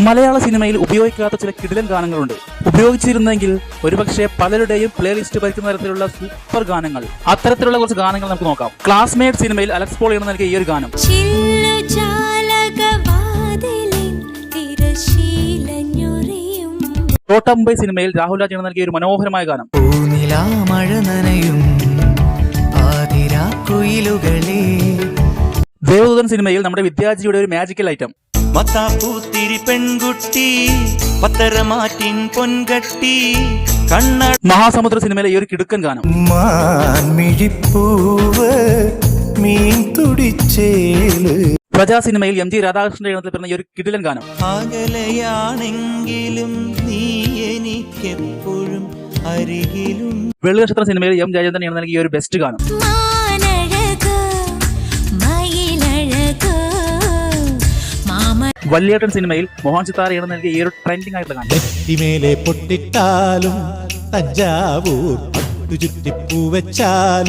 മലയാള സിനിമയിൽ ഉപയോഗിക്കാത്ത ചില കിടിലൻ ഗാനങ്ങളുണ്ട്. ഉപയോഗിച്ചിരുന്നെങ്കിൽ ഒരുപക്ഷെ പലരുടെയും പ്ലേലിസ്റ്റ് ഭരിക്കുന്ന തരത്തിലുള്ള സൂപ്പർ ഗാനങ്ങൾ. അത്തരത്തിലുള്ള കുറച്ച് ഗാനങ്ങൾ നമുക്ക് നോക്കാം. ക്ലാസ്മേറ്റ് സിനിമയിൽ അലക്സ് പോൾ ഈണം നൽകിയ ഈ ഒരു ഗാനം, ടോട്ട മുംബൈ സിനിമയിൽ രാഹുൽ രാജ് ഈണം നൽകിയ ഒരു മനോഹരമായ ഗാനം, ദേവദൂതൻ സിനിമയിൽ നമ്മുടെ വിദ്യാജിയുടെ ഒരു മാജിക്കൽ ഐറ്റം, മഹാസമുദ്ര സിനിമയിലെ ഈ ഒരു കിടുക്കൻ ഗാനം, പ്രജാ സിനിമയിൽ എം ജി രാധാകൃഷ്ണന്റെ ഈണത്തിൽ പിറന്ന ഈ ഒരു കിടിലൻ ഗാനം, വെള്ളിനക്ഷത്ര സിനിമയിൽ എം ജയചന്ദ്രൻ ഈണം നൽകിയ ഒരു ബെസ്റ്റ് ഗാനം, വല്യേട്ടൻ സിനിമയിൽ മോഹൻ സിത്താര ഈണം നൽകിയ ഈ ഒരു ട്രെൻഡിംഗ് ആയിട്ടുള്ള ഗാനം, പൊട്ടിട്ടാലും തഞ്ചാവൂർ ചുറ്റിപ്പൂവച്ചാലും